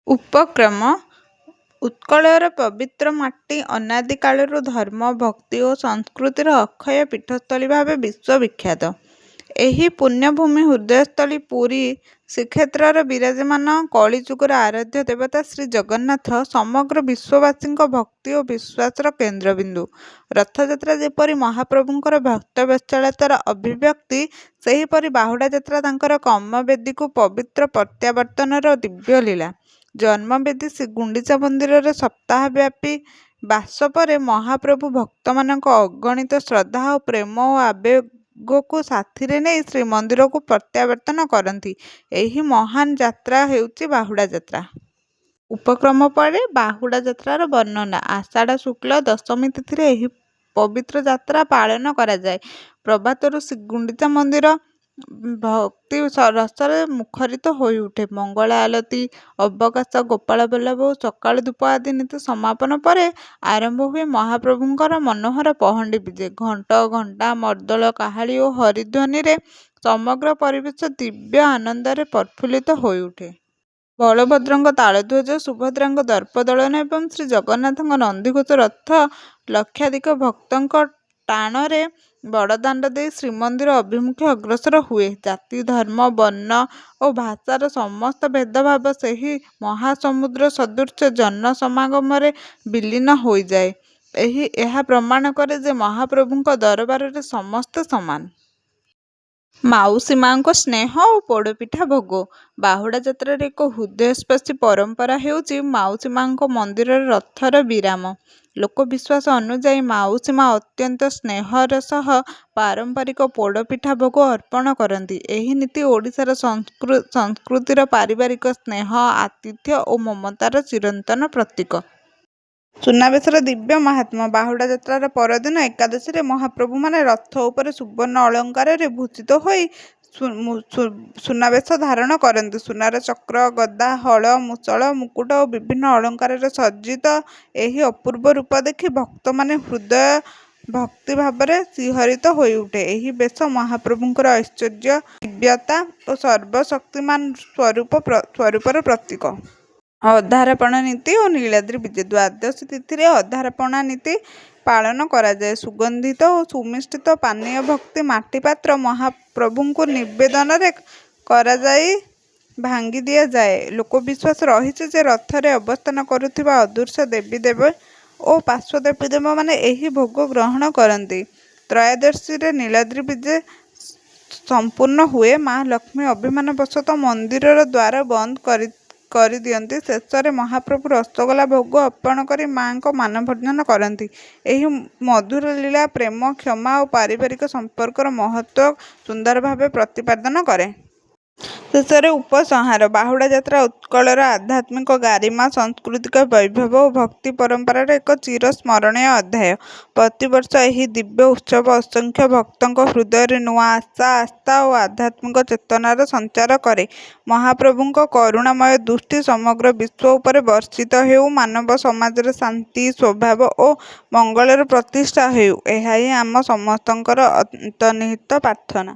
ଉପକ୍ରମ ଉତ୍କଳର ପବିତ୍ର ମାଟି ଅନାଦି କାଳରୁ ଧର୍ମ, ଭକ୍ତି ଓ ସଂସ୍କୃତିର ଅକ୍ଷୟ ପୀଠସ୍ଥଳୀ ଭାବେ ବିଶ୍ୱବିଖ୍ୟାତ। ଏହି ପୁଣ୍ୟଭୂମି ହୃଦୟସ୍ଥଳୀ ପୁରୀ ଶ୍ରୀକ୍ଷେତ୍ରର ବିରାଜମାନ କଳିଯୁଗର ଆରାଧ୍ୟ ଦେବତା ଶ୍ରୀ ଜଗନ୍ନାଥ ସମଗ୍ର ବିଶ୍ୱବାସୀଙ୍କ ଭକ୍ତି ଓ ବିଶ୍ୱାସର କେନ୍ଦ୍ରବିନ୍ଦୁ। ରଥଯାତ୍ରା ଯେପରି ମହାପ୍ରଭୁଙ୍କର ଭକ୍ତବତ୍ସଳତାର ଅଭିବ୍ୟକ୍ତି, ସେହିପରି ବାହୁଡ଼ା ଯାତ୍ରା ତାଙ୍କର କର୍ମବେଦୀକୁ ପବିତ୍ର ପ୍ରତ୍ୟାବର୍ତ୍ତନର ଦିବ୍ୟ ଲୀଳା। ଜନ୍ମବେଦୀ ଶ୍ରୀଗୁଣ୍ଡିଚା ମନ୍ଦିରରେ ସପ୍ତାହବ୍ୟାପୀ ବାସ ପରେ ମହାପ୍ରଭୁ ଭକ୍ତମାନଙ୍କ ଅଗଣିତ ଶ୍ରଦ୍ଧା ଓ ପ୍ରେମ ଓ ଆବେଗକୁ ସାଥିରେ ନେଇ ଶ୍ରୀମନ୍ଦିରକୁ ପ୍ରତ୍ୟାବର୍ତ୍ତନ କରନ୍ତି। ଏହି ମହାନ୍ ଯାତ୍ରା ହେଉଛି ବାହୁଡ଼ା ଯାତ୍ରା। ଉପକ୍ରମ ପରେ ବାହୁଡ଼ା ଯାତ୍ରାର ବର୍ଣ୍ଣନା। ଆଷାଢ଼ ଶୁକ୍ଳ ଦଶମୀ ତିଥିରେ ଏହି ପବିତ୍ର ଯାତ୍ରା ପାଳନ କରାଯାଏ। ପ୍ରଭାତରୁ ଶ୍ରୀଗୁଣ୍ଡିଚା ମନ୍ଦିର ଭକ୍ତି ରସରେ ମୁଖରିତ ହୋଇଉଠେ। ମଙ୍ଗଳ ଆଳତି, ଅବକାଶ, ଗୋପାଳ ବଲ୍ଲଭ ଓ ସକାଳ ଧୂପ ଆଦି ନୀତି ସମାପନ ପରେ ଆରମ୍ଭ ହୁଏ ମହାପ୍ରଭୁଙ୍କର ମନୋହର ପହଣ୍ଡି ବିଜେ। ଘଣ୍ଟ, ଘଣ୍ଟା, ମର୍ଦ୍ଦଳ, କାହାଳୀ ଓ ହରିଧ୍ୱନିରେ ସମଗ୍ର ପରିବେଶ ଦିବ୍ୟ ଆନନ୍ଦରେ ପ୍ରଫୁଲ୍ଲିତ ହୋଇଉଠେ। ବଳଭଦ୍ରଙ୍କ ତାଳଧ୍ୱଜ, ସୁଭଦ୍ରାଙ୍କ ଦର୍ପଦଳନ ଏବଂ ଶ୍ରୀଜଗନ୍ନାଥଙ୍କ ନନ୍ଦିଘୋଷ ରଥ ଲକ୍ଷାଧିକ ଭକ୍ତଙ୍କ ଟାଣରେ ବଡ଼ଦାଣ୍ଡ ଦେଇ ଶ୍ରୀମନ୍ଦିର ଅଭିମୁଖେ ଅଗ୍ରସର ହୁଏ। ଜାତି, ଧର୍ମ, ବର୍ଣ୍ଣ ଓ ଭାଷାର ସମସ୍ତ ଭେଦଭାବ ସେହି ମହାସମୁଦ୍ର ସଦୃଶ ଜନସମାଗମରେ ବିଲୀନ ହୋଇଯାଏ। ଏହା ପ୍ରମାଣ କରେ ଯେ ମହାପ୍ରଭୁଙ୍କ ଦରବାରରେ ସମସ୍ତେ ସମାନ। ମାଉସୀ ମାଙ୍କ ସ୍ନେହ ଓ ପୋଡ଼ପିଠା ଭୋଗ। ବାହୁଡ଼ା ଯାତ୍ରାର ଏକ ହୃଦୟସ୍ପର୍ଶୀ ପରମ୍ପରା ହେଉଛି ମାଉସୀ ମାଙ୍କ ମନ୍ଦିରରେ ରଥର ବିରାମ। ଲୋକବିଶ୍ୱାସ ଅନୁଯାୟୀ ମାଉସୀ ମା ଅତ୍ୟନ୍ତ ସ୍ନେହର ସହ ପାରମ୍ପରିକ ପୋଡ଼ପିଠା ଭୋଗ ଅର୍ପଣ କରନ୍ତି। ଏହି ନୀତି ଓଡ଼ିଶାର ସଂସ୍କୃତିର ପାରିବାରିକ ସ୍ନେହ, ଆତିଥ୍ୟ ଓ ମମତାର ଚିରନ୍ତନ ପ୍ରତୀକ। ସୁନାବେଶର ଦିବ୍ୟ ମାହାତ୍ମ୍ୟ। ବାହୁଡ଼ା ଯାତ୍ରାର ପରଦିନ ଏକାଦଶୀରେ ମହାପ୍ରଭୁମାନେ ରଥ ଉପରେ ସୁବର୍ଣ୍ଣ ଅଳଙ୍କାରରେ ଭୂଷିତ ହୋଇ ସୁନାବେଶ ଧାରଣ କରନ୍ତି। ସୁନାର ଚକ୍ର, ଗଦା, ହଳ, ମୁସଳ, ମୁକୁଟ ଓ ବିଭିନ୍ନ ଅଳଙ୍କାରରେ ସଜ୍ଜିତ ଏହି ଅପୂର୍ବ ରୂପ ଦେଖି ଭକ୍ତମାନେ ହୃଦୟ ଭକ୍ତିଭାବରେ ଶିହରିତ ହୋଇଉଠେ। ଏହି ବେଶ ମହାପ୍ରଭୁଙ୍କର ଐଶ୍ୱର୍ଯ୍ୟ, ଦିବ୍ୟତା ଓ ସର୍ବଶକ୍ତିମାନ ସ୍ୱରୂପର ପ୍ରତୀକ। ଅଧାରପଣା ନୀତି ଓ ନୀଳାଦ୍ରି ବିଜେ। ଦ୍ୱାଦଶୀ ତିଥିରେ ଅଧାରପଣା ନୀତି ପାଳନ କରାଯାଏ। ସୁଗନ୍ଧିତ ଓ ସୁମିଷ୍ଟିତ ପାନୀୟ ଭକ୍ତି ମାଟି ପାତ୍ର ମହାପ୍ରଭୁଙ୍କୁ ନିବେଦନରେ କରାଯାଇ ଭାଙ୍ଗି ଦିଆଯାଏ। ଲୋକବିଶ୍ୱାସ ରହିଛି ଯେ ରଥରେ ଅବସ୍ଥାନ କରୁଥିବା ଅଦୃଶ୍ୟ ଦେବୀଦେବ ଓ ପାର୍ଶ୍ୱ ଦେବୀଦେବମାନେ ଏହି ଭୋଗ ଗ୍ରହଣ କରନ୍ତି। ତ୍ରୟୋଦଶୀରେ ନୀଳାଦ୍ରି ବିଜେ ସମ୍ପୂର୍ଣ୍ଣ ହୁଏ। ମା ଲକ୍ଷ୍ମୀ ଅଭିମାନ ବଶତଃ ମନ୍ଦିରର ଦ୍ୱାର ବନ୍ଦ କରିଦିଅନ୍ତି। ଶେଷରେ ମହାପ୍ରଭୁ ରସଗୋଲା ଭୋଗ ଅର୍ପଣ କରି ମାଙ୍କ ମାନଭଞ୍ଜନ କରନ୍ତି। ଏହି ମଧୁର ଲୀଳା ପ୍ରେମ, କ୍ଷମା ଓ ପାରିବାରିକ ସମ୍ପର୍କର ମହତ୍ତ୍ୱ ସୁନ୍ଦର ଭାବେ ପ୍ରତିପାଦନ କରେ। ଶେଷରେ ଉପସଂହାର। ବାହୁଡ଼ା ଯାତ୍ରା ଉତ୍କଳର ଆଧ୍ୟାତ୍ମିକ ଗାରିମା, ସାଂସ୍କୃତିକ ବୈଭବ ଓ ଭକ୍ତି ପରମ୍ପରାର ଏକ ଚିରସ୍ମରଣୀୟ ଅଧ୍ୟାୟ। ପ୍ରତିବର୍ଷ ଏହି ଦିବ୍ୟ ଉତ୍ସବ ଅସଂଖ୍ୟ ଭକ୍ତଙ୍କ ହୃଦୟରେ ନୂଆ ଆଶା, ଆସ୍ଥା ଓ ଆଧ୍ୟାତ୍ମିକ ଚେତନାର ସଞ୍ଚାର କରେ। ମହାପ୍ରଭୁଙ୍କ କରୁଣାମୟ ଦୃଷ୍ଟି ସମଗ୍ର ବିଶ୍ୱ ଉପରେ ବର୍ଷିତ ହେଉ। ମାନବ ସମାଜରେ ଶାନ୍ତି, ସୌଭାଗ୍ୟ ଓ ମଙ୍ଗଳର ପ୍ରତିଷ୍ଠା ହେଉ। ଏହା ହିଁ ଆମ ସମସ୍ତଙ୍କର ଅନ୍ତର୍ନିହିତ ପ୍ରାର୍ଥନା।